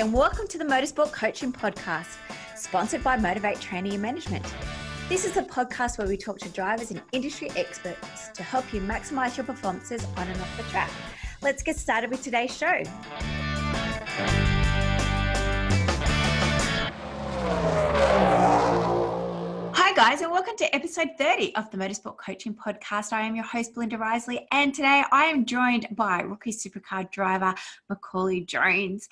and welcome to the Motorsport Coaching Podcast, sponsored by Motivate Training and Management. This is a podcast where we talk to drivers and industry experts to help you maximize your performances on and off the track. Let's get started with today's show. Hi guys, and welcome to episode 30 of the Motorsport Coaching Podcast. I am your host, Belinda Risley, and today I am joined by Rookie Supercar driver Macauley Jones.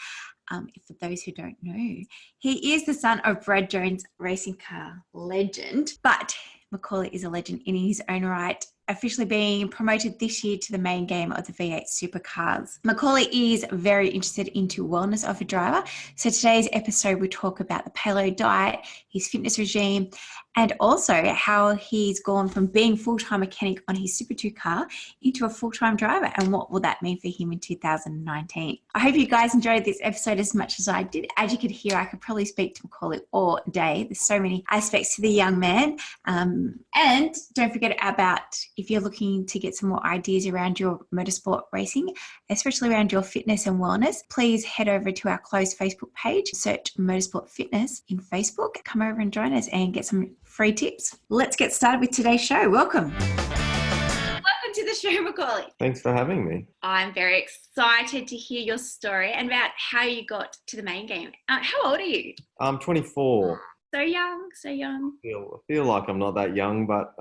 For those who don't know, he is the son of Brad Jones, racing car legend, but Macauley is a legend in his own right, officially being promoted this year to the main game of the V8 Supercars. Macauley is very interested into wellness of a driver. So today's episode, we talk about the paleo diet, his fitness regime, and also how he's gone from being full-time mechanic on his Super 2 car into a full-time driver, and what will that mean for him in 2019. I hope you guys enjoyed this episode as much as I did. As you could hear, I could probably speak to Macauley all day. There's so many aspects to the young man. And don't forget about, if you're looking to get some more ideas around your motorsport racing, especially around your fitness and wellness, please head over to our closed Facebook page, search Motorsport Fitness in Facebook. Come over and join us and get some free tips. Let's get started with today's show. Welcome. Welcome to the show, Macauley. Thanks for having me. I'm very excited to hear your story and about how you got to the main game. How old are you? I'm 24. So young, so young. I feel like I'm not that young, but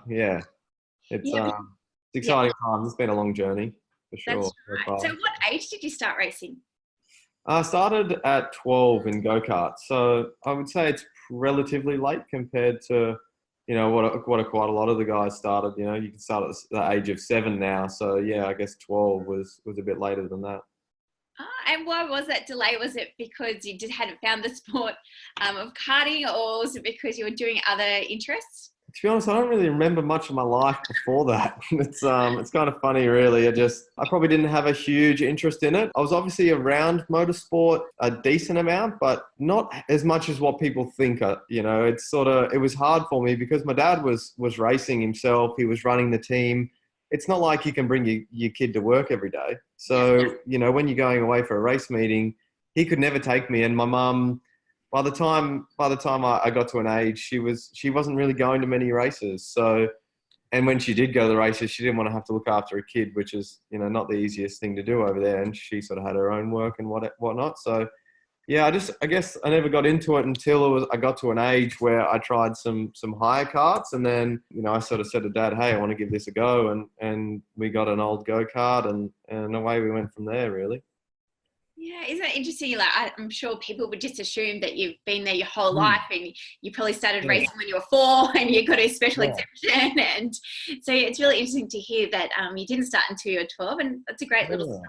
yeah, it's exciting times. It's been a long journey for sure. That's right. So what age did you start racing? I started at 12 in go-karts, so I would say it's relatively late compared to, you know, what quite a lot of the guys started. You know, you can start at the age of 7 now, so yeah, I guess 12 was a bit later than that. And why was that delay? Was it because you hadn't found the sport of karting, or was it because you were doing other interests? To be honest, I don't really remember much of my life before that. It's kind of funny, really. I probably didn't have a huge interest in it. I was obviously around motorsport a decent amount, but not as much as what people think. You know, it was hard for me because my dad was racing himself. He was running the team. It's not like you can bring your kid to work every day. So, you know, when you're going away for a race meeting, he could never take me. And my mum, by the time I got to an age, she wasn't really going to many races. So, and when she did go to the races, she didn't want to have to look after a kid, which is, you know, not the easiest thing to do over there. And she sort of had her own work and whatnot. So, yeah, I guess I never got into it until I got to an age where I tried some hire karts, and then, you know, I sort of said to Dad, hey, I want to give this a go, and we got an old go-kart, and away we went from there, really. Yeah, isn't it interesting? Like, I'm sure people would just assume that you've been there your whole life, and you probably started racing when you were 4, and you got a special exemption. And so it's really interesting to hear that you didn't start until you were 12, and that's a great little story.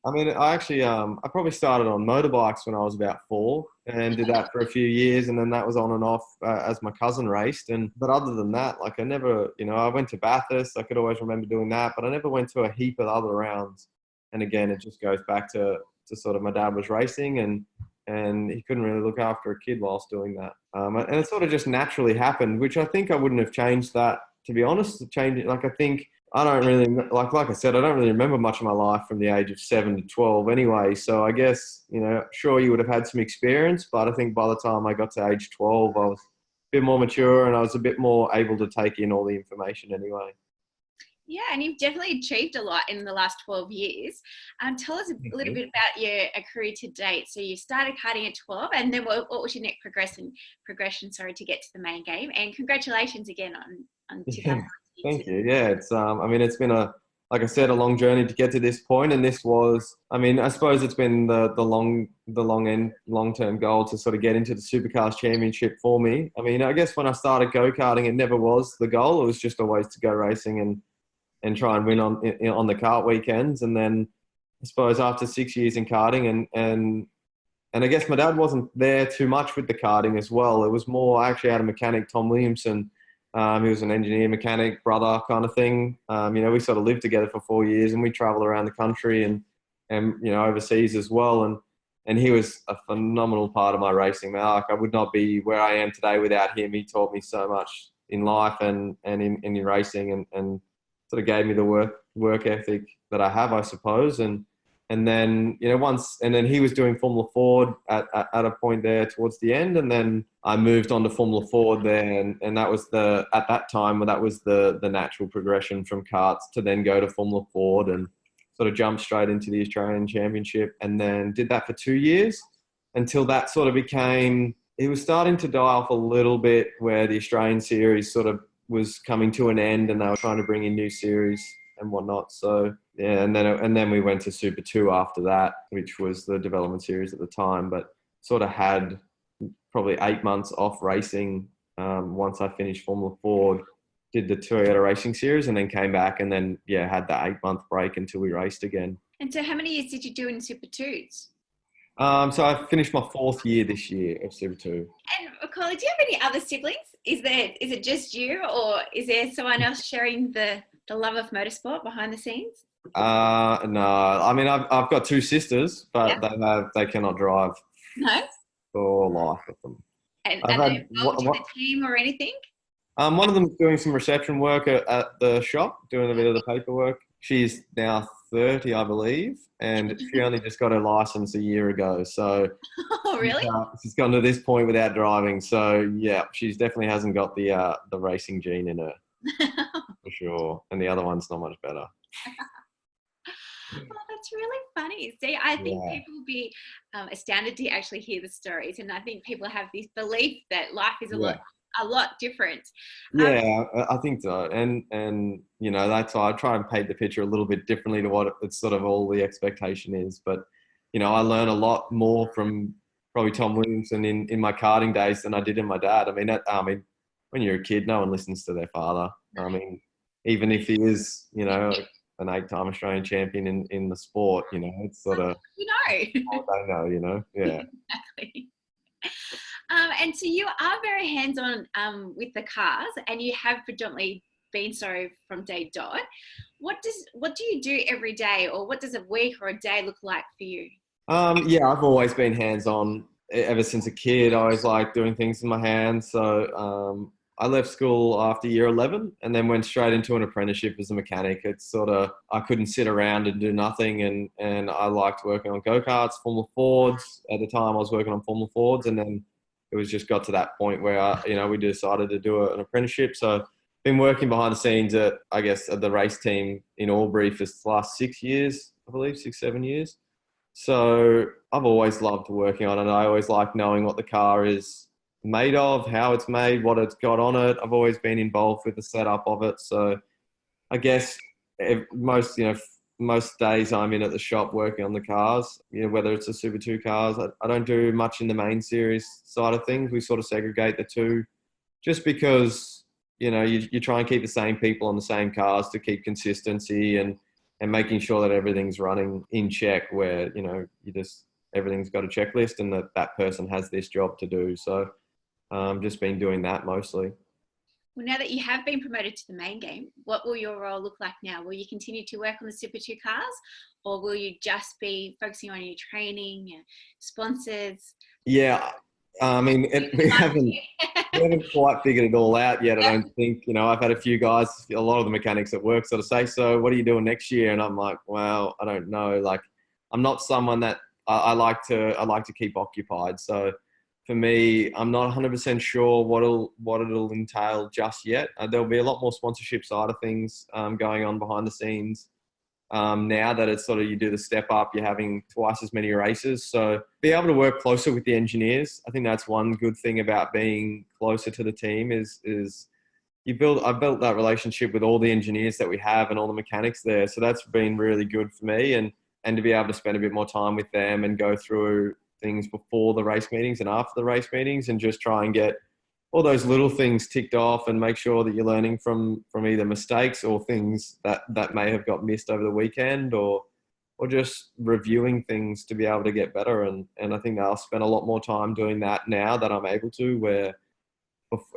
I mean, I actually, I probably started on motorbikes when I was about 4, and did that for a few years, and then that was on and off as my cousin raced. But other than that, like, I never, you know, I went to Bathurst. I could always remember doing that, but I never went to a heap of other rounds. And again, it just goes back to sort of my dad was racing, and he couldn't really look after a kid whilst doing that. And it sort of just naturally happened, which I think I wouldn't have changed that, to be honest. To change it, like, I think I don't really, like I said, I don't really remember much of my life from the age of 7 to 12 anyway. So I guess, you know, sure, you would have had some experience, but I think by the time I got to age 12, I was a bit more mature, and I was a bit more able to take in all the information anyway. Yeah, and you've definitely achieved a lot in the last 12 years. Tell us a little bit about your career to date. So you started karting at 12, and then what was your next progression to get to the main game? And congratulations again on 2019. Thank you. Yeah, it's I mean, it's been like I said, a long journey to get to this point, and this was, I mean, I suppose it's been the long-term goal to sort of get into the Supercars Championship for me. I mean, I guess when I started go-karting, it never was the goal. It was just always to go racing and try and win on the kart weekends. And then I suppose after 6 years in karting, and I guess my dad wasn't there too much with the karting as well. It was more, I actually had a mechanic, Tom Williamson. He was an engineer, mechanic, brother kind of thing. You know, we sort of lived together for 4 years, and we traveled around the country and you know, overseas as well. And he was a phenomenal part of my racing. Like, I would not be where I am today without him. He taught me so much in life and in racing, and sort of gave me the work ethic that I have, I suppose. And And then, then he was doing Formula Ford at a point there towards the end. And then I moved on to Formula Ford there. And that was at that time, that was the natural progression from karts to then go to Formula Ford and sort of jump straight into the Australian Championship. And then did that for 2 years until that sort of became, it was starting to die off a little bit where the Australian series sort of was coming to an end and they were trying to bring in new series and whatnot. So yeah, and then we went to Super 2 after that, which was the development series at the time, but sort of had probably 8 months off racing once I finished Formula Ford, did the Toyota Racing Series, and then came back and then, had the 8-month break until we raced again. And so how many years did you do in Super 2s? So I finished my 4th year this year of Super 2. And Macauley, do you have any other siblings? Is it just you, or is there someone else sharing the love of motorsport behind the scenes? No, I mean, I've got 2 sisters, but they cannot drive. No? For life of them. And are they involved in the team or anything? One of them is doing some reception work at the shop, doing a bit of the paperwork. She's now 30, I believe, and she only just got her license a year ago. So, oh, really? She's gotten to this point without driving. So, yeah, she definitely hasn't got the racing gene in her, for sure. And the other one's not much better. Oh, that's really funny. See, I think people will be astounded to actually hear the stories, and I think people have this belief that life is a lot different. I think so, and that's why I try and paint the picture a little bit differently to what it's sort of all the expectation is. But I learn a lot more from probably Tom Williamson in my karting days than I did in my dad. I mean, when you're a kid, no one listens to their father. I mean, even if he is, an 8-time Australian champion in the sport, it's sort of, I know, yeah. Exactly. And so you are very hands-on with the cars, and you have predominantly been so from day dot. What do you do every day, or what does a week or a day look like for you? I've always been hands-on ever since a kid. I always liked doing things in my hands. So I left school after year 11 and then went straight into an apprenticeship as a mechanic. It's sort of, I couldn't sit around and do nothing. And I liked working on go-karts, Formula Fords. At the time I was working on Formula Fords, and then it was just got to that point where, we decided to do an apprenticeship. So been working behind the scenes at the race team in Albury for the last 6 years, I believe, 7 years. So I've always loved working on it. I always like knowing what the car is made of, how it's made, what it's got on it. I've always been involved with the setup of it. So I guess most days I'm in at the shop working on the cars, whether it's the Super 2 cars. I don't do much in the main series side of things. We sort of segregate the two just because, you try and keep the same people on the same cars to keep consistency and making sure that everything's running in check where, everything's got a checklist and that person has this job to do. So just been doing that mostly. Well, now that you have been promoted to the main game, what will your role look like now? Will you continue to work on the Super 2 cars, or will you just be focusing on your training, your sponsors? Yeah, I mean, we haven't quite figured it all out yet, I don't think. I've had a few guys, a lot of the mechanics at work sort of say, so what are you doing next year? And I'm like, well, I don't know. Like, I'm not someone that I like to keep occupied. So for me, I'm not 100% sure what it'll entail just yet. There'll be a lot more sponsorship side of things going on behind the scenes. Now that it's sort of, you do the step up, you're having twice as many races. So be able to work closer with the engineers. I think that's one good thing about being closer to the team is I've built that relationship with all the engineers that we have and all the mechanics there. So that's been really good for me, and to be able to spend a bit more time with them and go through things before the race meetings and after the race meetings, and just try and get all those little things ticked off and make sure that you're learning from either mistakes or things that may have got missed over the weekend, or just reviewing things to be able to get better. And I think I'll spend a lot more time doing that now that I'm able to, where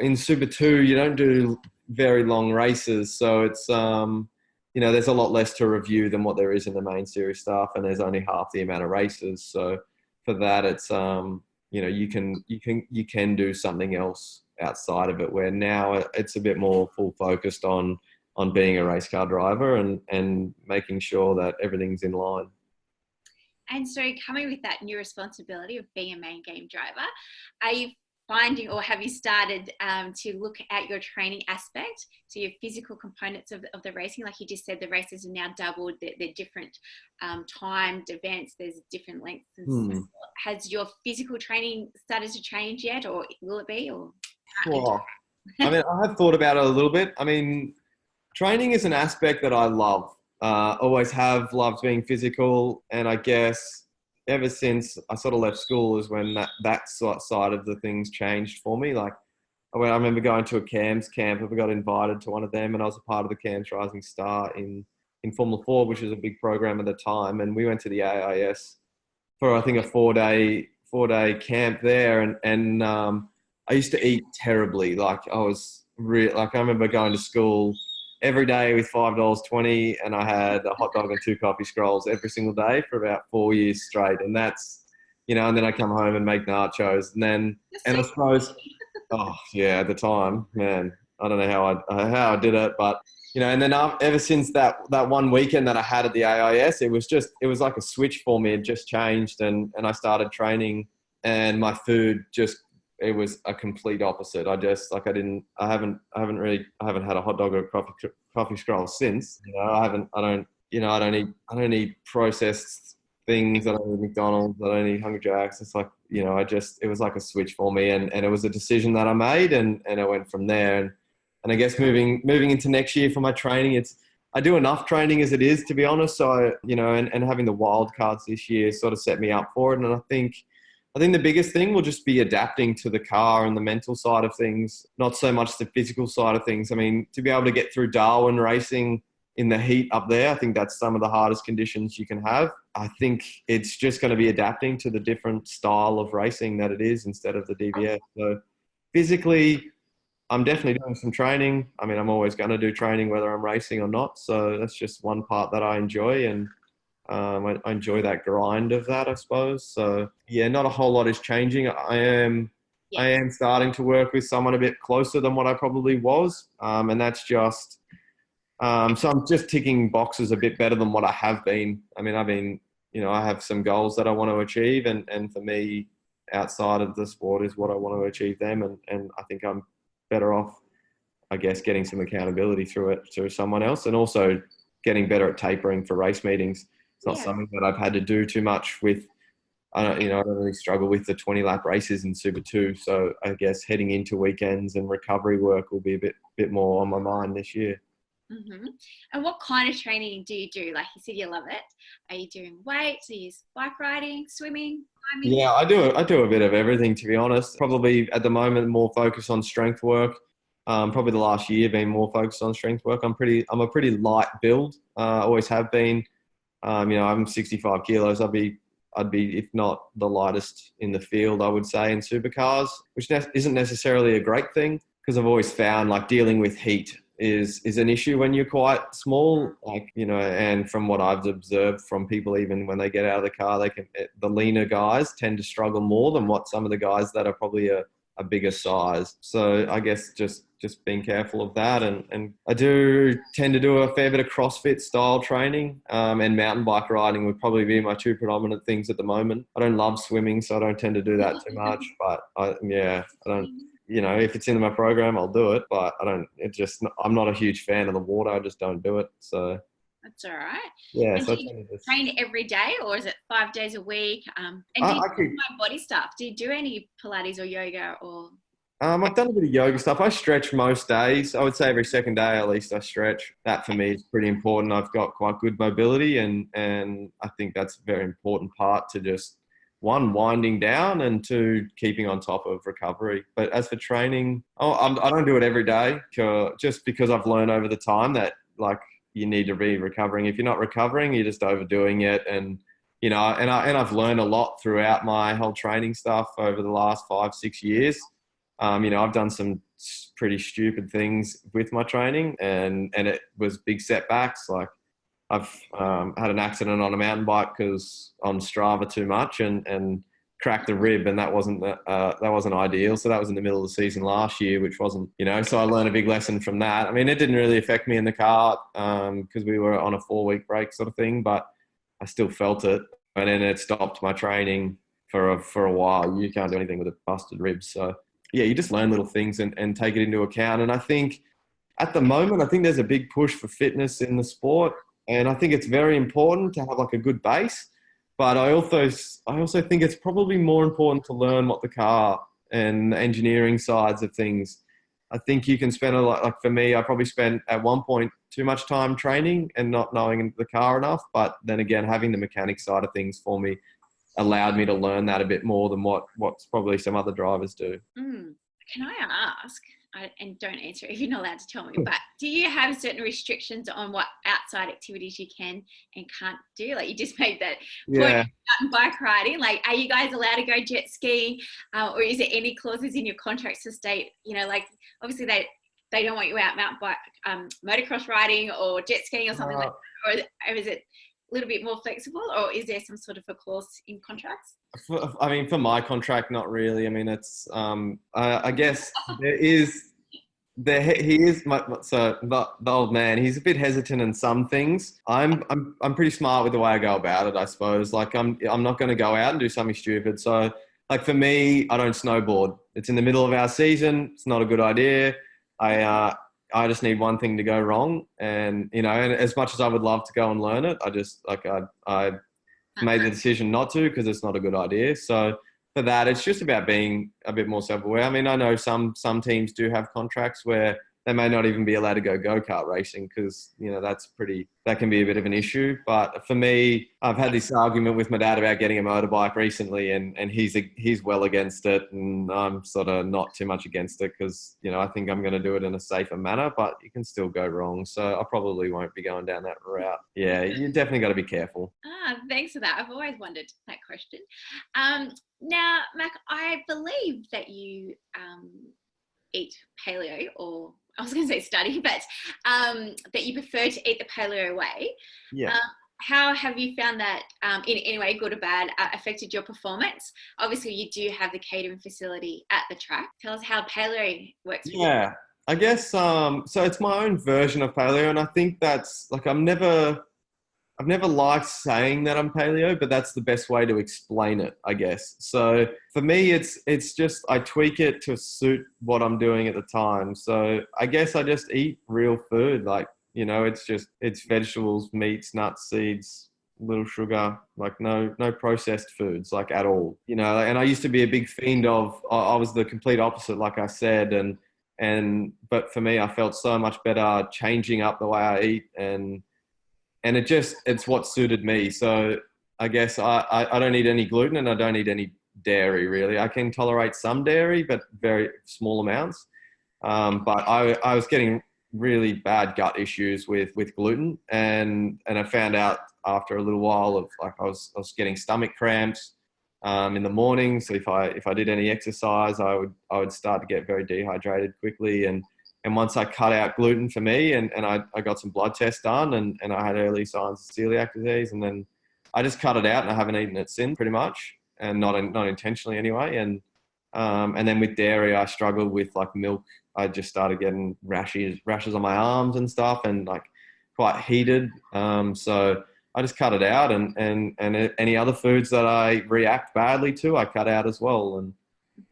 in Super 2, you don't do very long races. So it's, there's a lot less to review than what there is in the main series stuff. And there's only half the amount of races. So for that, it's, you can do something else outside of it, where now it's a bit more full focused on being a race car driver and making sure that everything's in line. And so coming with that new responsibility of being a main game driver, are you finding, or have you started to look at your training aspect, so your physical components of the racing? Like you just said, the races are now doubled, they're different timed events, there's different lengths and so has your physical training started to change yet, or will it be? Or Well, I mean, I have thought about it a little bit. I mean, training is an aspect that I love. Always have loved being physical, and I guess ever since I sort of left school is when that side of the things changed for me. Like, I remember going to a CAMS camp. I got invited to one of them, and I was a part of the CAMS Rising Star in Formula 4, which was a big program at the time. And we went to the AIS for, I think, a four-day camp there, and I used to eat terribly. Like, I remember going to school every day with $5.20, and I had a hot dog and 2 coffee scrolls every single day for about 4 years straight. And that's, and then I come home and make nachos, and I suppose, oh yeah, at the time, man, I don't know how I did it, but and then ever since that one weekend that I had at the AIS, it was like a switch for me. It just changed, and I started training, and my food it was a complete opposite. I haven't had a hot dog or a coffee scroll since. I don't eat processed things. I don't eat McDonald's. I don't eat Hungry Jack's. It's like, it was like a switch for me, and it was a decision that I made, and I went from there. And I guess moving into next year for my training, I do enough training as it is, to be honest. So, and having the wild cards this year sort of set me up for it. And I think the biggest thing will just be adapting to the car and the mental side of things, not so much the physical side of things. I mean, to be able to get through Darwin racing in the heat up there, I think that's some of the hardest conditions you can have. I think it's just going to be adapting to the different style of racing that it is instead of the DBS. So physically, I'm definitely doing some training. I mean, I'm always going to do training whether I'm racing or not. So that's just one part that I enjoy, and I enjoy that grind of that, I suppose. So yeah, not a whole lot is changing. I am starting to work with someone a bit closer than what I probably was, and that's just so I'm just ticking boxes a bit better than what I have been. I mean, I have some goals that I want to achieve, and for me, outside of the sport is what I want to achieve them, and I think I'm better off, I guess, getting some accountability through someone else, and also getting better at tapering for race meetings. It's not something that I've had to do too much with. I don't really struggle with the 20-lap races in Super 2. So I guess heading into weekends and recovery work will be a bit more on my mind this year. Mm-hmm. And what kind of training do you do? Like you said, you love it. Are you doing weights? Are you bike riding, swimming, climbing? Yeah, I do a bit of everything, to be honest. Probably at the moment more focused on strength work. Probably the last year been more focused on strength work. I'm a pretty light build. Always have been. I'm 65 kilos. I'd be, if not the lightest in the field, I would say, in supercars, which isn't necessarily a great thing, because I've always found like dealing with heat is an issue when you're quite small, and from what I've observed from people, even when they get out of the car, the leaner guys tend to struggle more than what some of the guys that are probably a bigger size. So I guess just being careful of that. And I do tend to do a fair bit of CrossFit style training, and mountain bike riding would probably be my two predominant things at the moment. I don't love swimming, so I don't tend to do that too much, but I don't, if it's in my program, I'll do it, but I'm not a huge fan of the water. I just don't do it. So that's all right. Yeah. And So do you train every day, or is it 5 days a week? And do you do body stuff? Do you do any Pilates or yoga or? I've done a bit of yoga stuff. I stretch most days. I would say every second day at least I stretch. That for me is pretty important. I've got quite good mobility, and I think that's a very important part to just, one, winding down, and two, keeping on top of recovery. But as for training, I don't do it every day, just because I've learned over the time that you need to be recovering. If you're not recovering, you're just overdoing it. And I've learned a lot throughout my whole training stuff over the last 5-6 years. I've done some pretty stupid things with my training, and it was big setbacks. Like I've had an accident on a mountain bike because on Strava too much and cracked the rib, and that wasn't ideal. So that was in the middle of the season last year, which wasn't, so I learned a big lesson from that. I mean, it didn't really affect me in the car because we were on a 4-week break sort of thing, but I still felt it. and then it stopped my training for a while. You can't do anything with a busted rib. So yeah, you just learn little things and take it into account. And I think at the moment, I think there's a big push for fitness in the sport. And I think it's very important to have like a good base. But I also think it's probably more important to learn what the car and the engineering sides of things. I think you can spend a lot, like for me, I probably spent at one point too much time training and not knowing the car enough. But then again, having the mechanic side of things for me allowed me to learn that a bit more than what's probably some other drivers do. Can I ask, and don't answer if you're not allowed to tell me, but do you have certain restrictions on what outside activities you can and can't do? Like you just made that point about bike riding. Like, are you guys allowed to go jet skiing, or is there any clauses in your contracts to state, like obviously they don't want you out mountain bike, motocross riding or jet skiing or something like that, or is it a little bit more flexible, or is there some sort of a clause in contracts? For my contract, not really. I mean, it's I guess he is the old man. He's a bit hesitant in some things. I'm pretty smart with the way I go about it, I suppose. Like I'm not going to go out and do something stupid. So like for me, I don't snowboard. It's in the middle of our season. It's not a good idea. I just need one thing to go wrong, and and as much as I would love to go and learn it, I made the decision not to because it's not a good idea. So for that, it's just about being a bit more self-aware. I mean, I know some teams do have contracts where they may not even be allowed to go-kart racing because, that can be a bit of an issue. But for me, I've had this argument with my dad about getting a motorbike recently, and he's well against it, and I'm sort of not too much against it because, I think I'm going to do it in a safer manner, but you can still go wrong. So I probably won't be going down that route. Yeah, you definitely got to be careful. Thanks for that. I've always wondered that question. Now, Mac, I believe that you eat paleo, or I was going to say study, but that you prefer to eat the paleo way. Yeah. How have you found that, in any way, good or bad, affected your performance? Obviously, you do have the catering facility at the track. Tell us how paleo works for you. Yeah, I guess, so it's my own version of paleo, and I think that's, like, I've never liked saying that I'm paleo, but that's the best way to explain it, I guess. So for me, it's just I tweak it to suit what I'm doing at the time. So I guess I just eat real food. Like, it's vegetables, meats, nuts, seeds, little sugar, like no processed foods, like at all. And I used to be a big fiend of, I was the complete opposite, like I said. But for me, I felt so much better changing up the way I eat, and it's what suited me. So I guess I don't eat any gluten, and I don't eat any dairy, really. I can tolerate some dairy, but very small amounts. But I was getting really bad gut issues with gluten, and I found out after a little while of, like, I was getting stomach cramps in the morning. So if I did any exercise, I would start to get very dehydrated quickly. And once I cut out gluten for me, and I got some blood tests done, and I had early signs of celiac disease, and then I just cut it out, and I haven't eaten it since, pretty much, and not intentionally anyway. And then with dairy, I struggled with, like, milk. I just started getting rashes on my arms and stuff, and, like, quite heated. So I just cut it out, and any other foods that I react badly to, I cut out as well.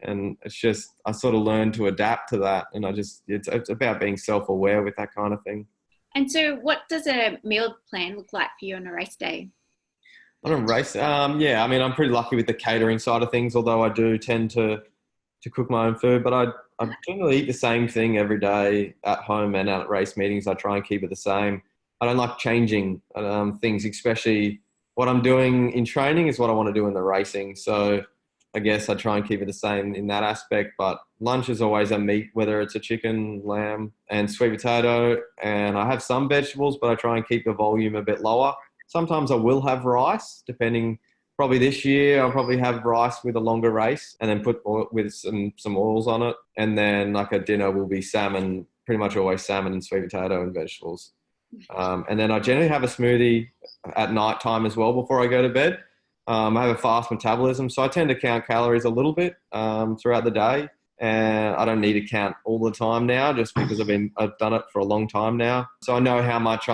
And it's just, I sort of learned to adapt to that. And it's about being self-aware with that kind of thing. And so what does a meal plan look like for you on a race day? On a race, yeah, I mean, I'm pretty lucky with the catering side of things, although I do tend to cook my own food. But I generally eat the same thing every day at home and out at race meetings. I try and keep it the same. I don't like changing things, especially what I'm doing in training is what I want to do in the racing. So I guess I try and keep it the same in that aspect, but lunch is always a meat, whether it's a chicken, lamb, and sweet potato. And I have some vegetables, but I try and keep the volume a bit lower. Sometimes I will have rice, depending. Probably this year, I'll probably have rice with a longer race, and then put oil, with some oils on it. And then, like, a dinner will be salmon, pretty much always salmon and sweet potato and vegetables. And then I generally have a smoothie at night time as well before I go to bed. I have a fast metabolism, so I tend to count calories a little bit throughout the day, and I don't need to count all the time now, just because I've done it for a long time now. So I know how much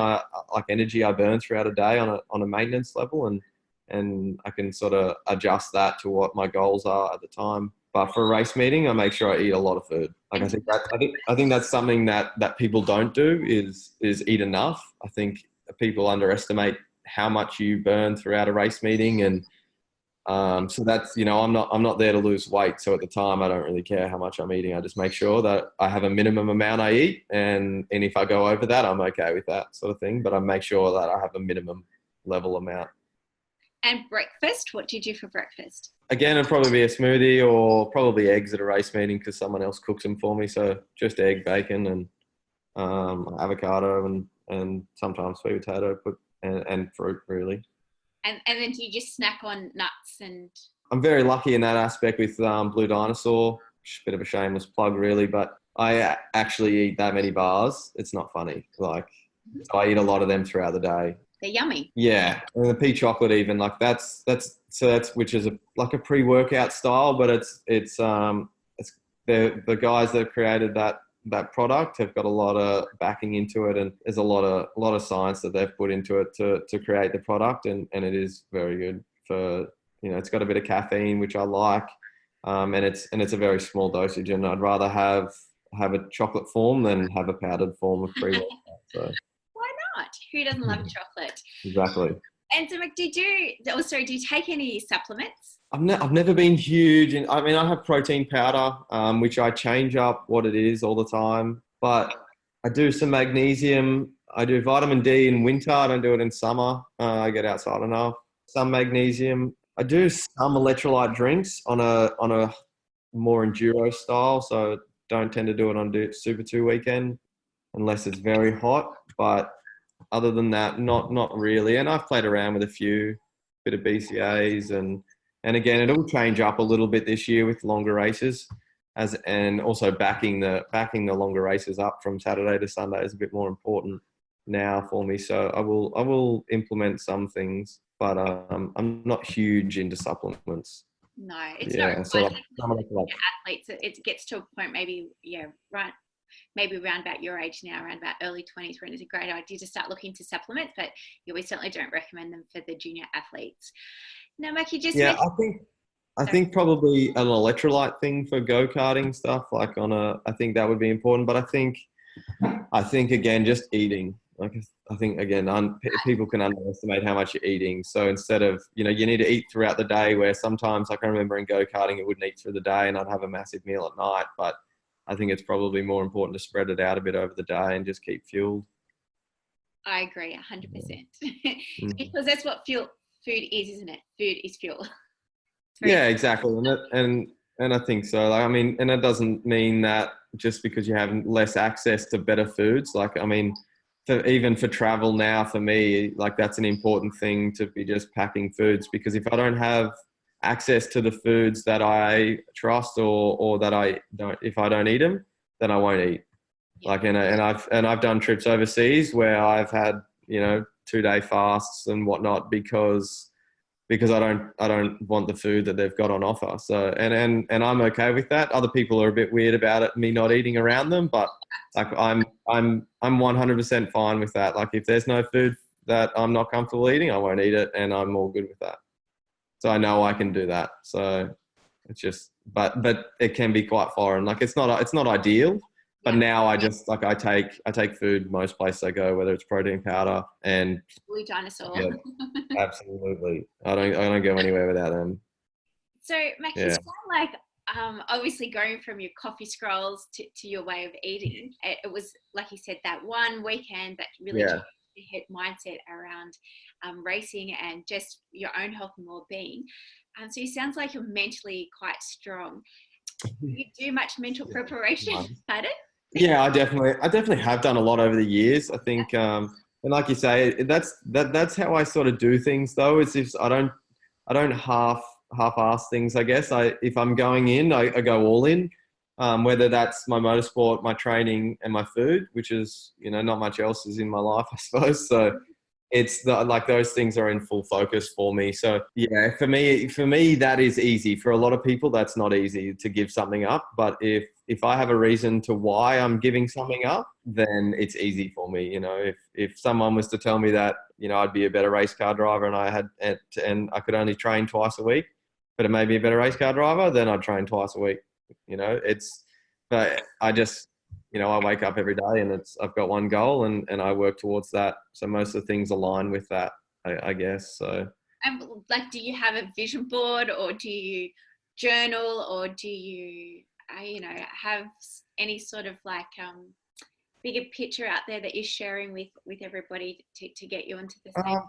energy I burn throughout a day on a maintenance level, and and I can sort of adjust that to what my goals are at the time. But for a race meeting, I make sure I eat a lot of food. Like I think that's something that people don't do is eat enough. I think people underestimate how much you burn throughout a race meeting, and so that's, I'm not there to lose weight. So at the time, I don't really care how much I'm eating. I just make sure that I have a minimum amount I eat, and if I go over that, I'm okay with that sort of thing. But I make sure that I have a minimum level amount. And breakfast, what do you do for breakfast? Again, it'd probably be a smoothie or probably eggs at a race meeting because someone else cooks them for me. So just egg, bacon, and avocado, and sometimes sweet potato, and fruit, really. And then do you just snack on nuts? And I'm very lucky in that aspect with Blue Dinosaur. Bit of a shameless plug, really, but I actually eat that many bars. It's not funny. Like, I eat a lot of them throughout the day. They're yummy. Yeah, and the pea chocolate, even, like that's which is like a pre-workout style, but it's the guys that created that product have got a lot of backing into it, and there's a lot of science that they've put into it to create the product, and it is very good for, it's got a bit of caffeine, which I like, and it's a very small dosage, and I'd rather have a chocolate form than have a powdered form of pre-workout. So why not? Who doesn't love chocolate? Exactly. And so, do you take any supplements? I've never been huge in, I have protein powder, which I change up what it is all the time, but I do some magnesium. I do vitamin D in winter. I don't do it in summer. I get outside enough. Some magnesium. I do some electrolyte drinks on a more enduro style. So don't tend to do it on Super 2 weekend unless it's very hot. But other than that, not really. And I've played around with a bit of BCAAs, and again, it'll change up a little bit this year with longer races, and also backing the longer races up from Saturday to Sunday is a bit more important now for me. So I will implement some things, but I'm not huge into supplements. No, it's not. So athletes, it gets to a point maybe around about your age now, around about early 20s, when it's a great idea to start looking into supplements, but we certainly don't recommend them for the junior athletes. Now, Mac, you just mentioned... I think probably an electrolyte thing for go-karting stuff, like I think that would be important. But I think again, just eating. Like, I think again, people can underestimate how much you're eating. So instead of, you need to eat throughout the day, where sometimes, like, I remember in go-karting, it wouldn't eat through the day and I'd have a massive meal at night. But I think it's probably more important to spread it out a bit over the day and just keep fueled. I agree 100%. Because that's what food is, isn't it? Food is fuel. Yeah, exactly. And I think so. Like, and it doesn't mean that just because you have less access to better foods. Like, even for travel now, for me, like, that's an important thing to be just packing foods, because if I don't have access to the foods that I trust or that if I don't eat them, then I won't eat. Like, and I've done trips overseas where I've had, 2-day fasts and whatnot because I don't want the food that they've got on offer. So, and I'm okay with that. Other people are a bit weird about it, me not eating around them, but like, I'm 100% fine with that. Like, if there's no food that I'm not comfortable eating, I won't eat it, and I'm all good with that. So I know I can do that. So it's just, but it can be quite foreign. Like, it's not ideal. But now I just, like, I take food most places I go, whether it's protein powder and Blue Dinosaur. Yeah, absolutely. I don't go anywhere without them. So, Mac, you sound like, obviously, going from your coffee scrolls to your way of eating, it was, like you said, that one weekend that really changed your mindset around racing and just your own health and well-being. So it sounds like you're mentally quite strong. Do you do much mental preparation? Pardon? Yeah, I definitely have done a lot over the years. I think, and like you say, that's how I sort of do things, though. It's if I don't half-ass things. I guess if I'm going in, I go all in. Whether that's my motorsport, my training, and my food, which is, not much else is in my life, I suppose. So it's like those things are in full focus for me. So yeah, for me, that is easy. For a lot of people, that's not easy to give something up. But if if I have a reason to why I'm giving something up, then it's easy for me. You know, if someone was to tell me that, you know, I'd be a better race car driver and I could only train twice a week, but it made me a better race car driver, then I'd train twice a week. You know, but I just, you know, I wake up every day and I've got one goal and I work towards that. So most of the things align with that, I guess. So. And like, do you have a vision board, or do you journal, or do you, you know, have any sort of like bigger picture out there that you're sharing with everybody to get you into the same?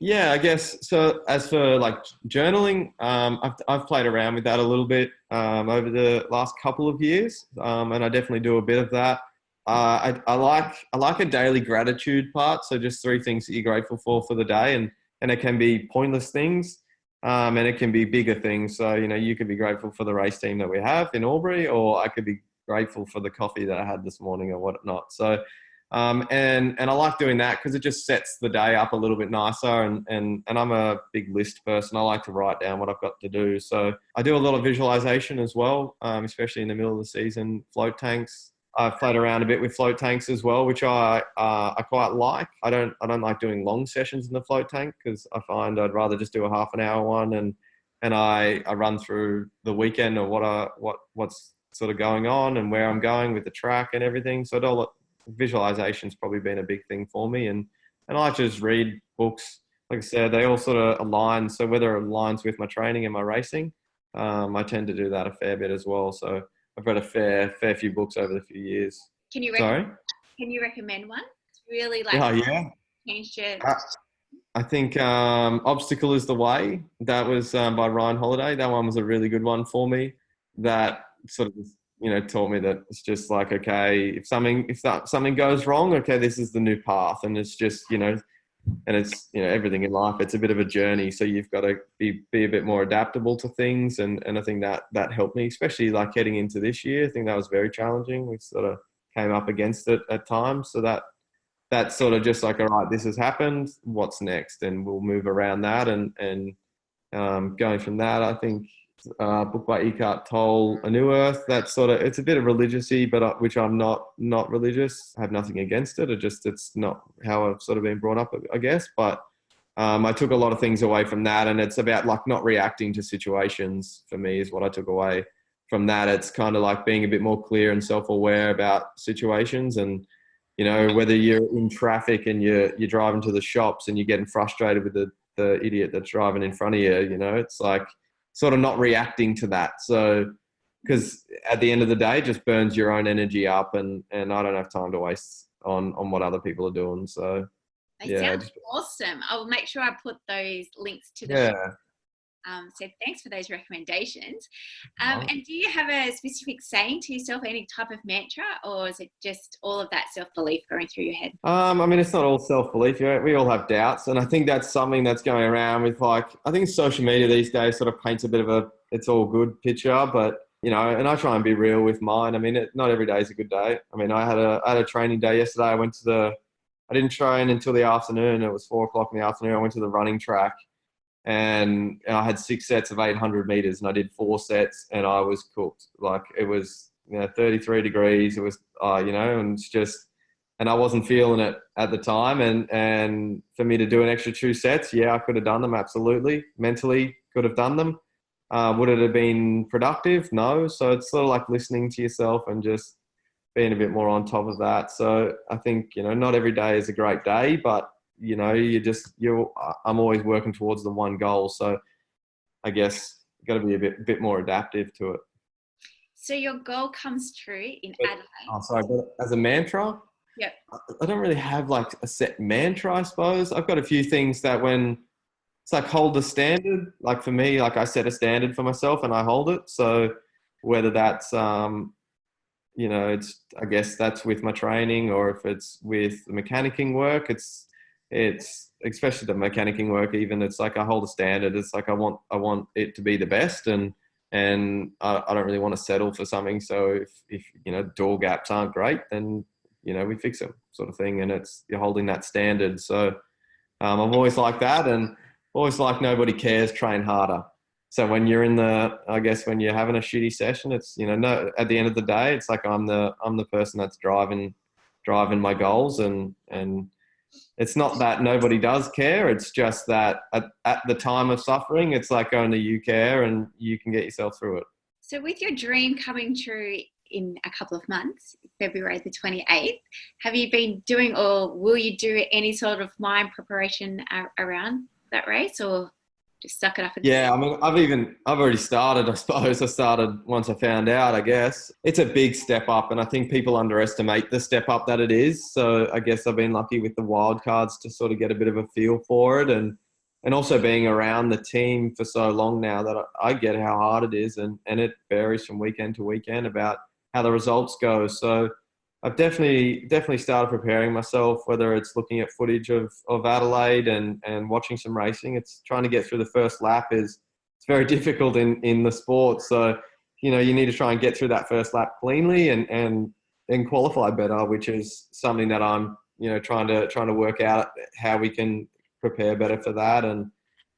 Yeah, I guess so. As for like journaling, I've played around with that a little bit over the last couple of years, and I definitely do a bit of that. I like a daily gratitude part. So just 3 things that you're grateful for the day, and it can be pointless things, and it can be bigger things. So you know, you could be grateful for the race team that we have in Albury, or I could be grateful for the coffee that I had this morning or whatnot. So. And I like doing that because it just sets the day up a little bit nicer. And I'm a big list person. I like to write down what I've got to do. So I do a lot of visualization as well, especially in the middle of the season. Float tanks. I've played around a bit with float tanks as well, which I quite like. I don't like doing long sessions in the float tank because I find I'd rather just do a half an hour one and I run through the weekend of what's sort of going on and where I'm going with the track and everything. So I do visualization's probably been a big thing for me, and I like to just read books. Like I said, they all sort of align. So whether it aligns with my training and my racing, I tend to do that a fair bit as well. So I've read a fair few books over the few years. Can you recommend one? It's really like changed your... I think Obstacle is the Way. That was by Ryan Holiday. That one was a really good one for me. That sort of, you know, taught me that it's just like, okay, if something goes wrong, okay, this is the new path. And it's just, you know, and it's, you know, everything in life, it's a bit of a journey. So you've got to be a bit more adaptable to things. And I think that helped me, especially like heading into this year. I think that was very challenging. We sort of came up against it at times. So that's sort of just like, all right, this has happened. What's next? And we'll move around that. And going from that, I think, book by Eckhart Tolle, A New Earth. That's sort of, it's a bit of religious-y, but which I'm not religious. I have nothing against it. It's not how I've sort of been brought up, I guess. But I took a lot of things away from that, and it's about like not reacting to situations. For me, is what I took away from that. It's kind of like being a bit more clear and self-aware about situations, and you know, whether you're in traffic and you're driving to the shops and you're getting frustrated with the idiot that's driving in front of you. You know, it's like sort of not reacting to that. So, because at the end of the day, it just burns your own energy up, and I don't have time to waste on what other people are doing. So, sounds awesome. I'll make sure I put those links to the show. So thanks for those recommendations. And do you have a specific saying to yourself, any type of mantra, or is it just all of that self-belief going through your head? I mean, it's not all self-belief. We all have doubts. And I think that's something that's going around with, like, I think social media these days sort of paints a bit of a, it's all good picture, but, you know, and I try and be real with mine. I mean, not every day is a good day. I mean, I had a training day yesterday. I didn't train until the afternoon. It was 4:00 in the afternoon. I went to the running track. And I had 6 sets of 800 meters, and I did 4 sets, and I was cooked. Like, it was, you know, 33 degrees. It was, you know, and it's just, and I wasn't feeling it at the time. And for me to do an extra 2 sets, yeah, I could have done them. Absolutely. Mentally could have done them. Would it have been productive? No. So it's sort of like listening to yourself and just being a bit more on top of that. So I think, you know, not every day is a great day, but you know, I'm always working towards the one goal. So I guess you've got to be a bit more adaptive to it. So your goal comes true in Adelaide. Oh, sorry. But as a mantra, yep. I don't really have like a set mantra, I suppose. I've got a few things that it's like hold the standard. Like for me, like I set a standard for myself and I hold it. So whether that's, you know, I guess that's with my training, or if it's with the mechanicking work, it's especially the mechanicking work, even it's like I hold a standard. It's like I want it to be the best, and I don't really want to settle for something. So if you know, door gaps aren't great, then you know, we fix them, sort of thing. And you're holding that standard. So I've always liked that, and always like nobody cares, train harder. So when you're I guess when you're having a shitty session, it's, no, at the end of the day, it's like I'm the person that's driving my goals, and it's not that nobody does care. It's just that at the time of suffering, it's like only you care and you can get yourself through it. So with your dream coming true in a couple of months, February the 28th, have you been doing, or will you do any sort of mind preparation around that race, or just suck it up? Yeah, I mean, I've already started, I suppose. I started once I found out, I guess. It's a big step up, and I think people underestimate the step up that it is. So I guess I've been lucky with the wild cards to sort of get a bit of a feel for it, and also being around the team for so long now that I get how hard it is, and it varies from weekend to weekend about how the results go. So I've definitely started preparing myself, whether it's looking at footage of Adelaide and watching some racing. It's trying to get through the first lap it's very difficult in the sport. So, you need to try and get through that first lap cleanly and qualify better, which is something that I'm, trying to work out how we can prepare better for that.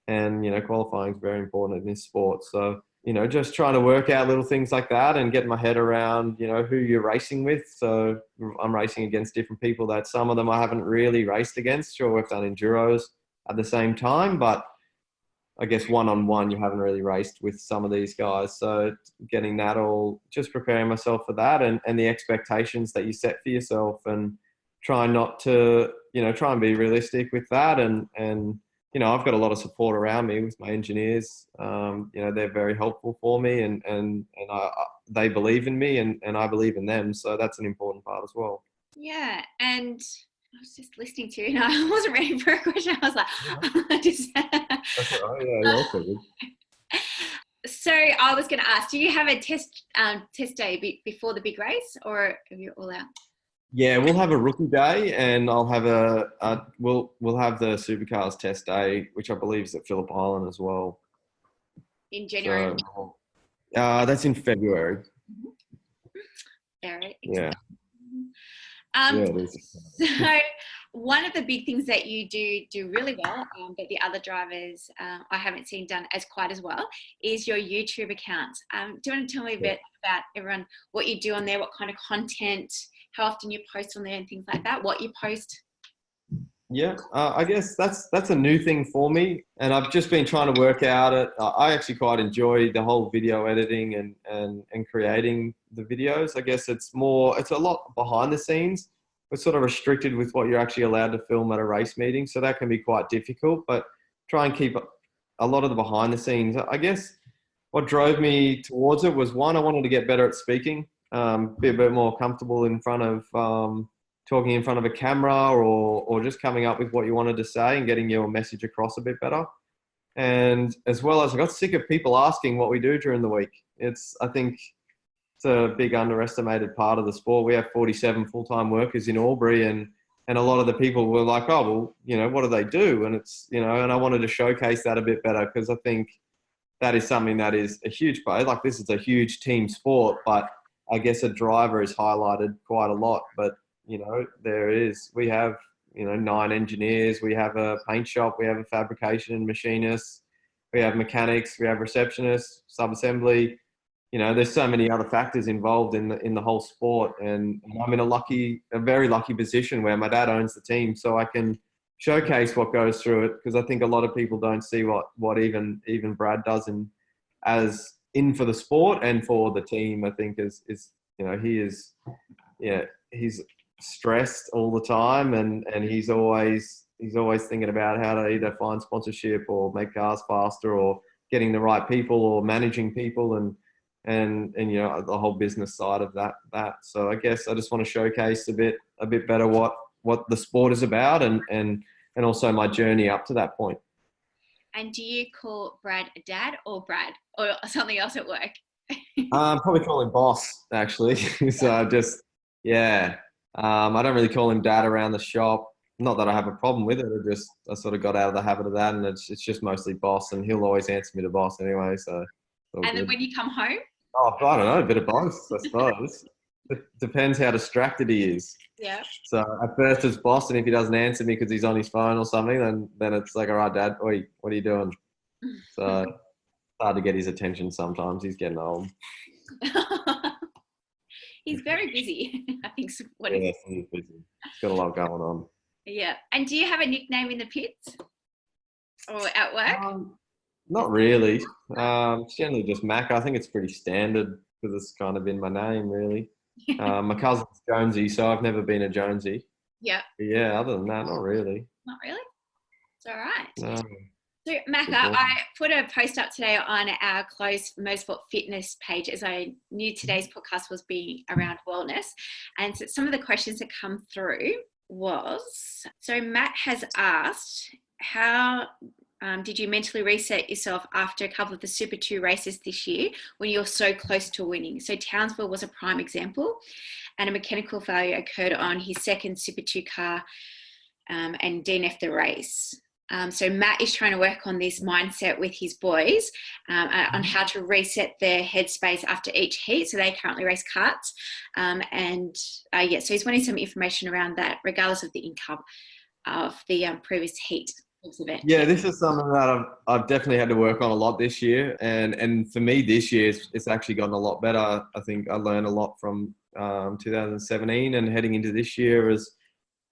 And qualifying is very important in this sport. So, just trying to work out little things like that and get my head around, who you're racing with. So I'm racing against different people that some of them I haven't really raced against. Sure, we've done enduros at the same time, but I guess one-on-one, you haven't really raced with some of these guys. So getting that all, just preparing myself for that and the expectations that you set for yourself, and try not to, try and be realistic with that. And I've got a lot of support around me with my engineers. They're very helpful for me, and they believe in me, and I believe in them. So that's an important part as well. Yeah, and I was just listening to you, and I wasn't ready for a question. I was like, just... That's all right. Yeah, you're also good. So I was going to ask, do you have a test day before the big race, or are you all out? Yeah, we'll have a rookie day, and I'll have we'll have the supercars test day, which I believe is at Phillip Island as well. In January. So, that's in February. Very yeah. Yeah, it is. So one of the big things that you do really well, but the other drivers I haven't seen done as quite as well, is your YouTube account. Do you want to tell me a bit about everyone, what you do on there, what kind of content, how often you post on there and things like that, what you post? Yeah, I guess that's a new thing for me, and I've just been trying to work out it. I actually quite enjoy the whole video editing and creating the videos. I guess it's a lot behind the scenes. We're sort of restricted with what you're actually allowed to film at a race meeting, so that can be quite difficult, but try and keep a lot of the behind the scenes. I guess what drove me towards it was, one, I wanted to get better at speaking, be a bit more comfortable in front of talking in front of a camera, or just coming up with what you wanted to say and getting your message across a bit better. And as well as, I got sick of people asking what we do during the week. I think it's a big underestimated part of the sport. We have 47 full-time workers in Albury, and a lot of the people were like, oh, well, what do they do? And it's, and I wanted to showcase that a bit better, because I think that is something that is a huge part. Like, this is a huge team sport, but I guess a driver is highlighted quite a lot. But we have, 9 engineers, we have a paint shop, we have a fabrication machinist, we have mechanics, we have receptionists, sub-assembly. There's so many other factors involved in the whole sport. And I'm in a very lucky position where my dad owns the team, so I can showcase what goes through it, because I think a lot of people don't see what even Brad does in for the sport and for the team. I think he's stressed all the time, and he's always thinking about how to either find sponsorship or make cars faster, or getting the right people, or managing people, and the whole business side of that. So I guess I just want to showcase a bit better what the sport is about, and also my journey up to that point. And do you call Brad a dad, or Brad, or something else at work? Probably call him boss, actually. So I don't really call him dad around the shop. Not that I have a problem with it. I sort of got out of the habit of that, and it's just mostly boss, and he'll always answer me to boss anyway. So. And then when you come home? Oh, I don't know, a bit of both, I suppose. It depends how distracted he is. Yeah. So at first it's boss, and if he doesn't answer me because he's on his phone or something, then it's like, all right, Dad, oi, what are you doing? So hard to get his attention sometimes. He's getting old. He's very busy. I think what Yes, he's busy. He's got a lot going on. Yeah. And do you have a nickname in the pits or at work? Not really. It's generally just Mac. I think it's pretty standard because it's kind of been my name, really. My cousin's Jonesy, so I've never been a Jonesy. Yeah. But yeah, other than that, not really. Not really? It's all right. No. So, Macca, I put a post up today on our closed Motorsport Fitness page as I knew today's podcast was being around wellness. And so some of the questions that come through was, so Matt has asked, how did you mentally reset yourself after a couple of the Super 2 races this year when you're so close to winning? So Townsville was a prime example, and a mechanical failure occurred on his second Super 2 car and DNF'd the race. So Matt is trying to work on this mindset with his boys on how to reset their headspace after each heat. So they currently race karts. So he's wanting some information around that, regardless of the income of the previous heat event. Yeah, this is something that I've definitely had to work on a lot this year. And for me this year, it's actually gotten a lot better. I think I learned a lot from 2017 and heading into this year as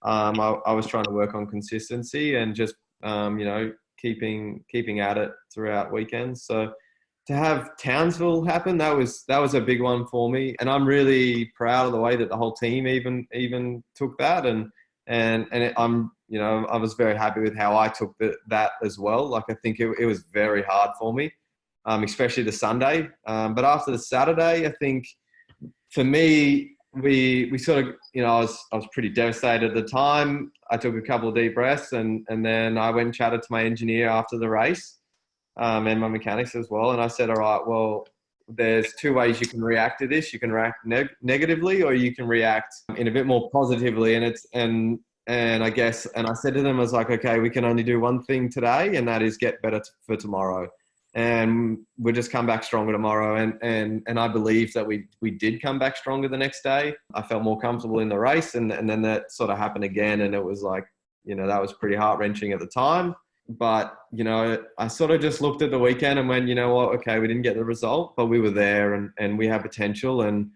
I was trying to work on consistency and just keeping at it throughout weekends. So to have Townsville happen, that was a big one for me, and I'm really proud of the way that the whole team even took that, I was very happy with how I took that as well. Like I think it was very hard for me, especially the Sunday, but after the Saturday, I think for me, we sort of, I was pretty devastated at the time. I took a couple of deep breaths and then I went and chatted to my engineer after the race and my mechanics as well. And I said, all right, well, there's two ways you can react to this. You can react negatively or you can react in a bit more positively. And I said to them, I was like, okay, we can only do one thing today, and that is get better for tomorrow. And we'll just come back stronger tomorrow. And I believe that we did come back stronger the next day. I felt more comfortable in the race, and then that sort of happened again. And it was like, that was pretty heart-wrenching at the time. But, I sort of just looked at the weekend and went, you know what, okay, we didn't get the result, but we were there and we have potential. And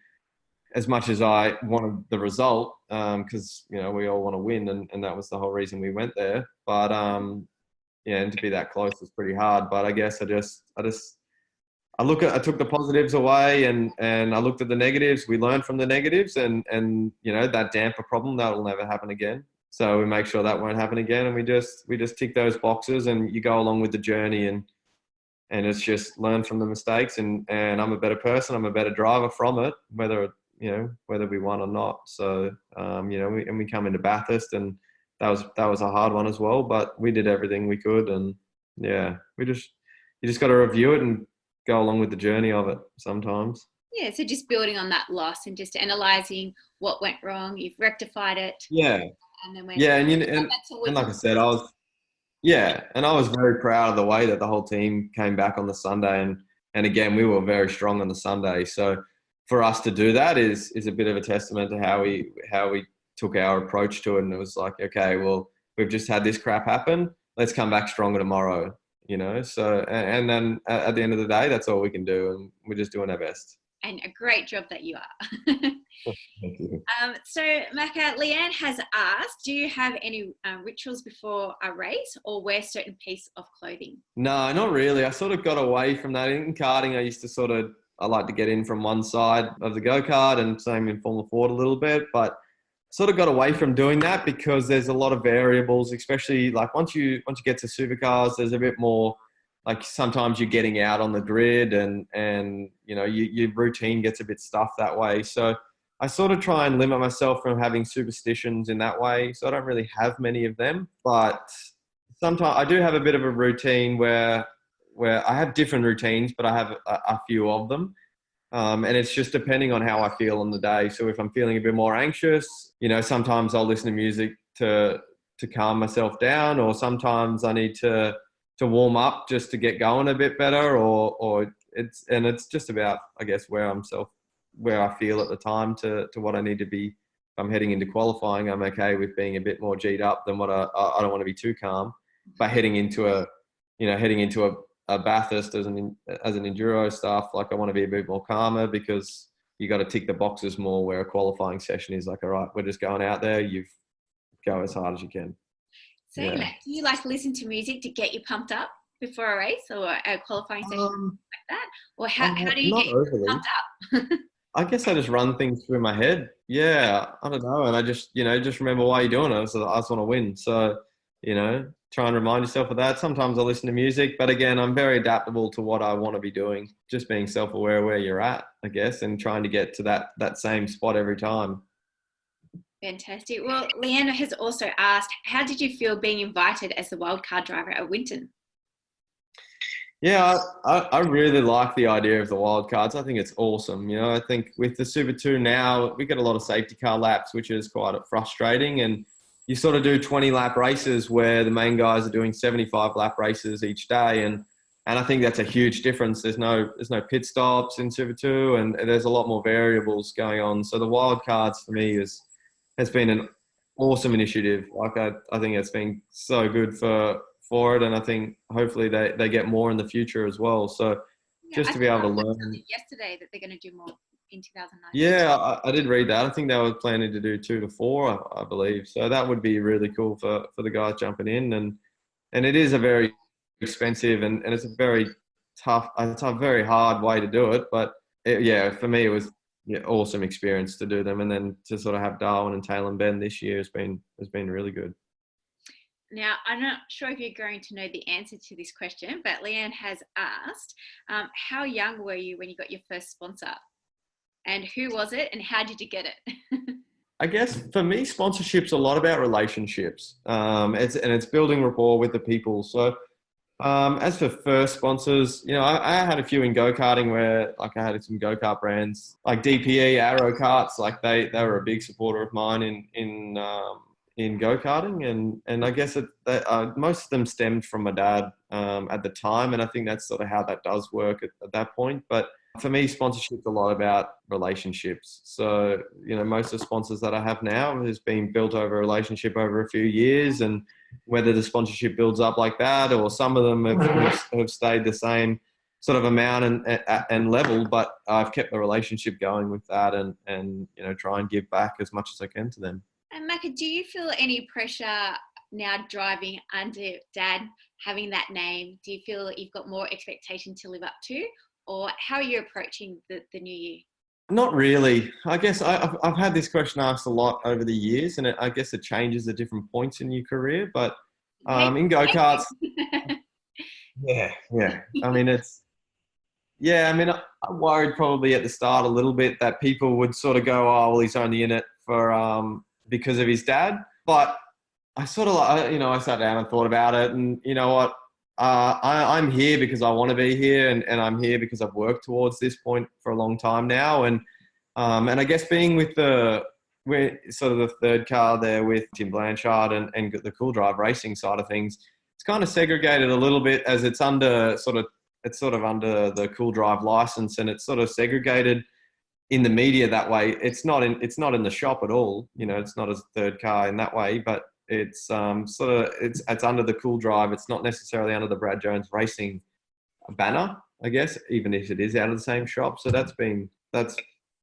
as much as I wanted the result, because, we all want to win, and that was the whole reason we went there. But, and to be that close was pretty hard. But I guess I took the positives away and I looked at the negatives. We learned from the negatives and that damper problem, that'll never happen again. So we make sure that won't happen again. And we just tick those boxes and you go along with the journey and it's just learn from the mistakes and I'm a better person. I'm a better driver from it, whether we won or not. So, we come into Bathurst and that was a hard one as well, but we did everything we could. And yeah, you just got to review it and go along with the journey of it sometimes. Yeah. So just building on that loss and just analyzing what went wrong, you've rectified it. Yeah. And then and like I said, I was very proud of the way that the whole team came back on the Sunday. And again, we were very strong on the Sunday. So for us to do that is a bit of a testament to how we took our approach to it. And it was like, okay, well, we've just had this crap happen. Let's come back stronger tomorrow, So, and then at the end of the day, that's all we can do. And we're just doing our best. And a great job that you are. Thank you. So, Macca, Leanne has asked, do you have any rituals before a race or wear certain piece of clothing? No, not really. I sort of got away from that. In karting, I like to get in from one side of the go-kart and same in Formula Ford a little bit, but sort of got away from doing that because there's a lot of variables, especially like once you get to supercars, there's a bit more like sometimes you're getting out on the grid and your routine gets a bit stuffed that way. So I sort of try and limit myself from having superstitions in that way. So I don't really have many of them, but sometimes I do have a bit of a routine where I have different routines, but I have a few of them. And it's just depending on how I feel on the day. So if I'm feeling a bit more anxious, sometimes I'll listen to music to calm myself down, or sometimes I need to warm up just to get going a bit better, or it's just about, I guess, where I feel at the time to what I need to be. If I'm heading into qualifying, I'm okay with being a bit more G'd up than what I don't want to be too calm, but heading into a a Bathurst as an enduro stuff. Like I want to be a bit more calmer because you got to tick the boxes more, where a qualifying session is like, all right, we're just going out there. You go as hard as you can. Saying Yeah. that, do you like listen to music to get you pumped up before a race or a qualifying session like that? Or how do you not get overly. pumped up? I guess I just run things through my head. Yeah, I don't know. And I just, just remember why you're doing it. So I just want to win. So, try and remind yourself of that. Sometimes I listen to music, but again, I'm very adaptable to what I want to be doing. Just being self-aware where you're at, I guess, and trying to get to that same spot every time. Fantastic. Well, Leanna has also asked, how did you feel being invited as the wildcard driver at Winton? Yeah, I really like the idea of the wild cards. I think it's awesome. I think with the Super 2 now, we get a lot of safety car laps, which is quite frustrating. And you sort of do 20-lap races where the main guys are doing 75-lap races each day. And I think that's a huge difference. There's no pit stops in Super 2, and there's a lot more variables going on. So the wild cards for me has been an awesome initiative. Like I think it's been so good for it, and I think hopefully they get more in the future as well. So just to be able to learn. Yesterday that they're going to do more in 2019. Yeah, I did read that. I think they were planning to do 2 to 4, I believe. So that would be really cool for the guys jumping in, and it is a very expensive and it's a very tough, it's a very hard way to do it. But for me it was awesome experience to do them, and then to sort of have Darwin and Taylor and Ben this year has been really good. Now, I'm not sure if you're going to know the answer to this question, but Leanne has asked, how young were you when you got your first sponsor? And who was it, and how did you get it? I guess for me, sponsorship's a lot about relationships. It's building rapport with the people. So as for first sponsors, I had a few in go-karting where like I had some go-kart brands like DPE, Aero Karts, like they were a big supporter of mine in go-karting, and I guess most of them stemmed from my dad at the time, and I think that's sort of how that does work at that point. But for me, sponsorship's a lot about relationships. So, most of the sponsors that I have now has been built over a relationship over a few years, and whether the sponsorship builds up like that, or some of them have stayed the same sort of amount and level, but I've kept the relationship going with that, and try and give back as much as I can to them. And Maka, do you feel any pressure now driving under Dad, having that name? Do you feel that you've got more expectation to live up to, or how are you approaching the new year? Not really. I guess I've had this question asked a lot over the years, and I guess it changes at different points in your career. But in go-karts, yeah. I mean, I worried probably at the start a little bit that people would sort of go, oh, well, he's only in it for because of his dad. But I sort of, I sat down and thought about it, and you know what? I'm here because I want to be here, and I'm here because I've worked towards this point for a long time now. And I guess being with sort of the third car there with Tim Blanchard and the Cool Drive racing side of things, it's kind of segregated a little bit as it's under under the Cool Drive license, and it's sort of segregated in the media that way. It's not in the shop at all. It's not a third car in that way, but it's it's under the Cool Drive. It's not necessarily under the Brad Jones Racing banner, I guess, even if it is out of the same shop. So that's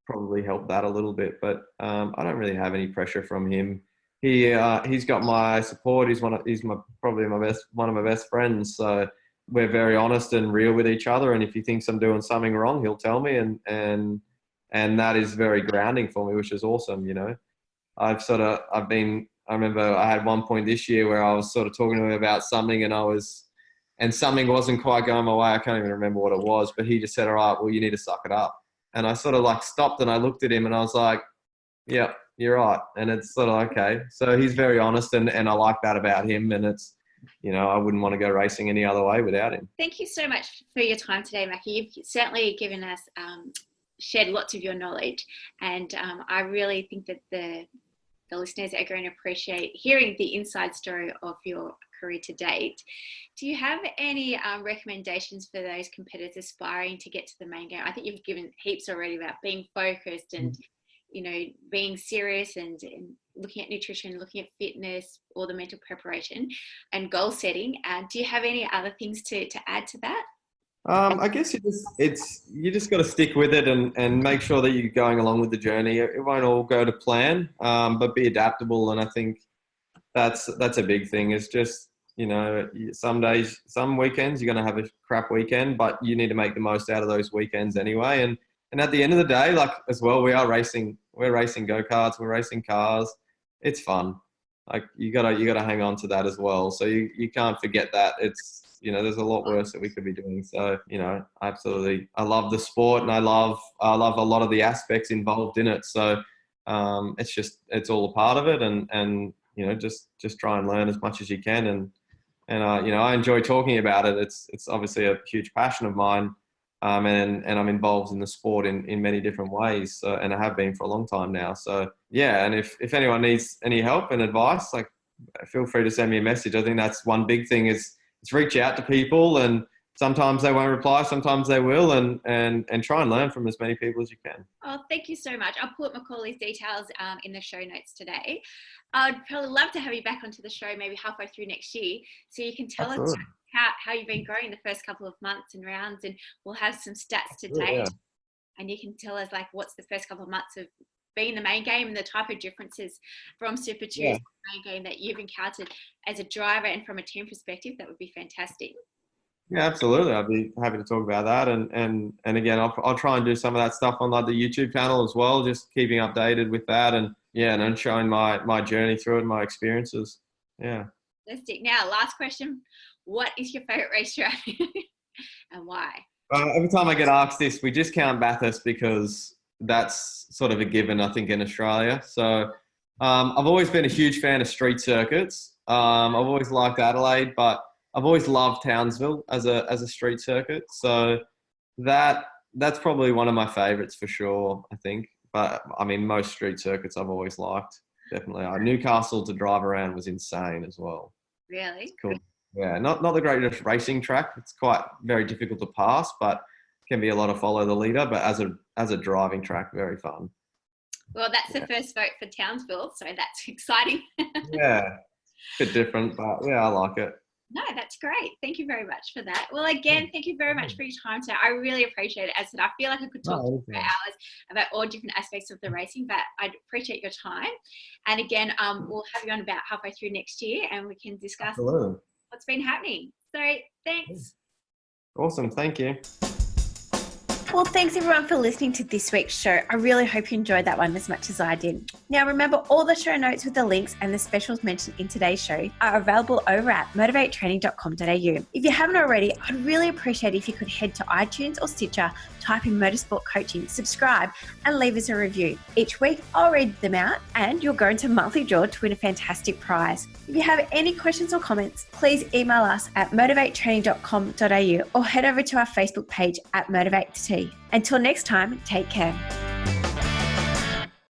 probably helped that a little bit. But I don't really have any pressure from him. He's got my support. He's probably one of my best friends. So we're very honest and real with each other. And if he thinks I'm doing something wrong, he'll tell me, and that is very grounding for me, which is awesome. I remember I had one point this year where I was sort of talking to him about something, and something wasn't quite going my way. I can't even remember what it was, but he just said, all right, well, you need to suck it up. And I sort of like stopped and I looked at him and I was like, yeah, you're right. And it's sort of, okay. So he's very honest, and I like that about him. And it's, I wouldn't want to go racing any other way without him. Thank you so much for your time today, Mackie. You've certainly given us, shared lots of your knowledge. And I really think that the listeners are going to appreciate hearing the inside story of your career to date. Do you have any recommendations for those competitors aspiring to get to the main game? I think you've given heaps already about being focused and, being serious and looking at nutrition, looking at fitness, all the mental preparation and goal setting. Do you have any other things to add to that? I guess you just got to stick with it and make sure that you're going along with the journey. It won't all go to plan, but be adaptable. And I think that's a big thing. It's just, some days, some weekends you're going to have a crap weekend, but you need to make the most out of those weekends anyway. And at the end of the day, like as well, we're racing go-karts, we're racing cars. It's fun. Like you gotta hang on to that as well. So you can't forget that. It's, there's a lot worse that we could be doing. So, absolutely. I love the sport and I love a lot of the aspects involved in it. So, it's all a part of it and just try and learn as much as you can. And I enjoy talking about it. It's obviously a huge passion of mine. And I'm involved in the sport in many different ways. So, and I have been for a long time now. So yeah. And if anyone needs any help and advice, like feel free to send me a message. I think that's one big thing is reach out to people, and sometimes they won't reply, sometimes they will, and try and learn from as many people as you can. Oh, thank you so much. I'll put Macaulay's details in the show notes today. I'd probably love to have you back onto the show maybe halfway through next year so you can tell us how you've been growing the first couple of months and rounds, and we'll have some stats to date. And you can tell us like what's the first couple of months of being the main game and the type of differences from Super 2 to the main game that you've encountered as a driver and from a team perspective. That would be fantastic. Yeah, absolutely. I'd be happy to talk about that. And again, I'll try and do some of that stuff on like the YouTube channel as well, just keeping updated with that and showing my journey through it and my experiences. Yeah. Fantastic. Now, last question. What is your favorite racetrack and why? Every time I get asked this, we just count Bathurst because that's sort of a given, I think, in Australia. So I've always been a huge fan of street circuits. I've always liked Adelaide, but I've always loved Townsville as a street circuit. So that's probably one of my favorites for sure, I think. But I mean, most street circuits I've always liked. Definitely. Newcastle to drive around was insane as well. Really? It's cool. Yeah, not the greatest racing track. It's quite very difficult to pass, but can be a lot of follow the leader. But as a driving track, very fun. Well, that's the first vote for Townsville, so that's exciting. Yeah, a bit different, but yeah, I like it. No, that's great. Thank you very much for that. Well, again, thank you very much for your time today. I really appreciate it. As I said, I feel like I could talk for hours about all different aspects of the racing, but I appreciate your time. And again, we'll have you on about halfway through next year and we can discuss what's been happening. So thanks. Awesome. Thank you. Well, thanks everyone for listening to this week's show. I really hope you enjoyed that one as much as I did. Now, remember, all the show notes with the links and the specials mentioned in today's show are available over at motivatetraining.com.au. If you haven't already, I'd really appreciate it if you could head to iTunes or Stitcher, type in Motorsport Coaching, subscribe, and leave us a review. Each week, I'll read them out and you'll go into monthly draw to win a fantastic prize. If you have any questions or comments, please email us at motivatetraining.com.au or head over to our Facebook page at Motivate T. Until next time, take care.